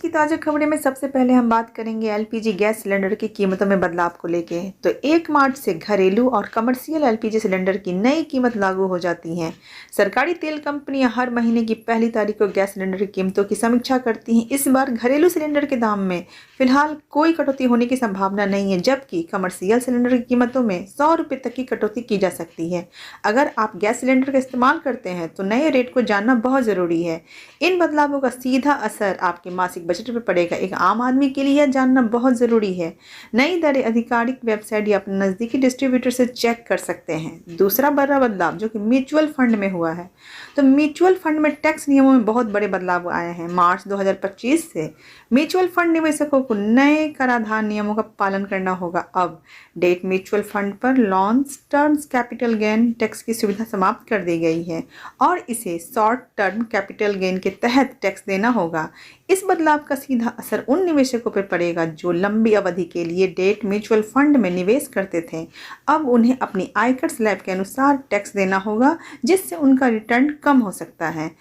की ताज़ा खबरें में सबसे पहले हम बात करेंगे एलपीजी गैस सिलेंडर की कीमतों में बदलाव को लेके। तो 1 मार्च से घरेलू और कमर्शियल एलपीजी सिलेंडर की नई कीमत लागू हो जाती है। सरकारी तेल कंपनियां हर महीने की पहली तारीख को गैस सिलेंडर की कीमतों की समीक्षा करती हैं। इस बार घरेलू सिलेंडर के दाम में फिलहाल कोई कटौती होने की संभावना नहीं है, जबकि कमर्शियल सिलेंडर की कीमतों में 100 रुपये तक की कटौती की जा सकती है। अगर आप गैस सिलेंडर का इस्तेमाल करते हैं तो नए रेट को जानना बहुत ज़रूरी है। इन बदलावों का सीधा असर आपके मासिक बजट पर पड़ेगा। एक आम आदमी के लिए यह जानना बहुत ज़रूरी है। नई दरें आधिकारिक वेबसाइट या अपने नज़दीकी डिस्ट्रीब्यूटर से चेक कर सकते हैं। दूसरा बड़ा बदलाव जो कि म्यूचुअल फंड में हुआ है, तो म्यूचुअल फंड में टैक्स नियमों में बहुत बड़े बदलाव आए हैं। मार्च 2025 से म्यूचुअल फंड निवेशकों को नए कराधान नियमों का पालन करना होगा। अब डेट म्यूचुअल फंड पर long term capital gain tax की सुविधा समाप्त कर दी गई है और इसे शॉर्ट टर्म कैपिटल गेन के तहत टैक्स देना होगा। इस बदलाव का सीधा असर उन निवेशकों पर पड़ेगा जो लंबी अवधि के लिए डेट म्यूचुअल फंड में निवेश करते थे। अब उन्हें अपनी आयकर स्लैब के अनुसार टैक्स देना होगा, जिससे उनका रिटर्न कम हो सकता है।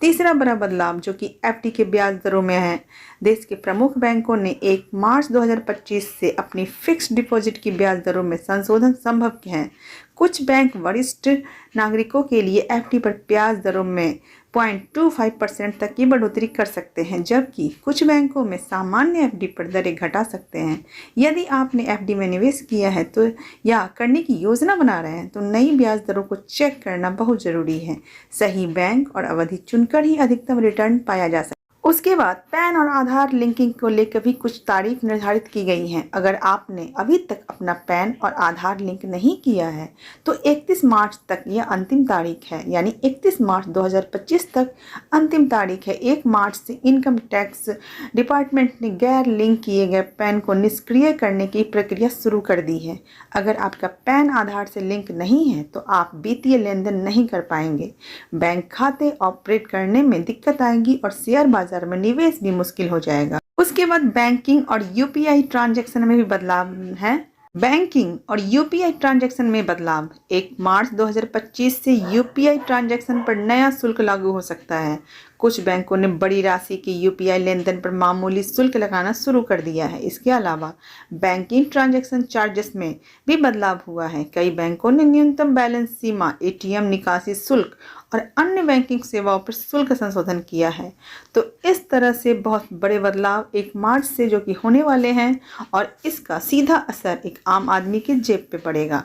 तीसरा बड़ा बदलाव जो कि एफडी के ब्याज दरों में है। देश के प्रमुख बैंकों ने 1 मार्च 2025 से अपनी फिक्स्ड डिपॉजिट की ब्याज दरों में संशोधन संभव है। कुछ बैंक वरिष्ठ नागरिकों के लिए एफडी पर ब्याज दरों में 0.25% तक की बढ़ोतरी कर सकते हैं, जबकि कुछ बैंकों में सामान्य एफडी पर दरें घटा सकते हैं। यदि आपने एफडी में निवेश किया है तो या करने की योजना बना रहे हैं तो नई ब्याज दरों को चेक करना बहुत ज़रूरी है। सही बैंक और अवधि चुनकर ही अधिकतम रिटर्न पाया जा सकता है। उसके बाद पैन और आधार लिंकिंग को लेकर भी कुछ तारीख निर्धारित की गई हैं। अगर आपने अभी तक अपना पैन और आधार लिंक नहीं किया है तो 31 मार्च तक यह अंतिम तारीख है, यानी 31 मार्च 2025 तक अंतिम तारीख है। 1 मार्च से इनकम टैक्स डिपार्टमेंट ने गैर लिंक किए गए पैन को निष्क्रिय करने की प्रक्रिया शुरू कर दी है। अगर आपका पैन आधार से लिंक नहीं है तो आप वित्तीय लेन देन नहीं कर पाएंगे, बैंक खाते ऑपरेट करने में दिक्कत आएगी और शेयर बाजार में निवेश भी मुश्किल हो जाएगा। उसके बाद बैंकिंग और यूपीआई ट्रांजैक्शन में भी बदलाव है। बैंकिंग और यूपीआई ट्रांजैक्शन में बदलाव 1 मार्च 2025 से यूपीआई ट्रांजैक्शन पर नया शुल्क लागू हो सकता है। कुछ बैंकों ने बड़ी राशि की यूपीआई लेन देन पर मामूली शुल्क लगाना शुरू कर दिया है। इसके अलावा बैंकिंग ट्रांजैक्शन चार्जेस में भी बदलाव हुआ है। कई बैंकों ने न्यूनतम बैलेंस सीमा, एटीएम निकासी शुल्क और अन्य बैंकिंग सेवाओं पर शुल्क संशोधन किया है। तो इस तरह से बहुत बड़े बदलाव 1 मार्च से जो कि होने वाले हैं और इसका सीधा असर एक आम आदमी के जेब पे पड़ेगा।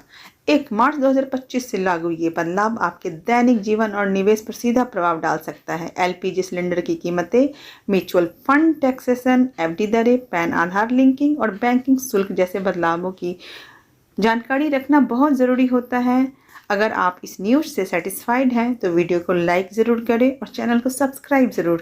1 मार्च 2025 से लागू ये बदलाव आपके दैनिक जीवन और निवेश पर सीधा प्रभाव डाल सकता है। एलपीजी सिलेंडर की कीमतें, म्यूचुअल फंड टैक्सेशन, एफडी दरें, पैन आधार लिंकिंग और बैंकिंग शुल्क जैसे बदलावों की जानकारी रखना बहुत ज़रूरी होता है। अगर आप इस न्यूज़ से सेटिस्फाइड हैं तो वीडियो को लाइक ज़रूर करें और चैनल को सब्सक्राइब ज़रूर करें।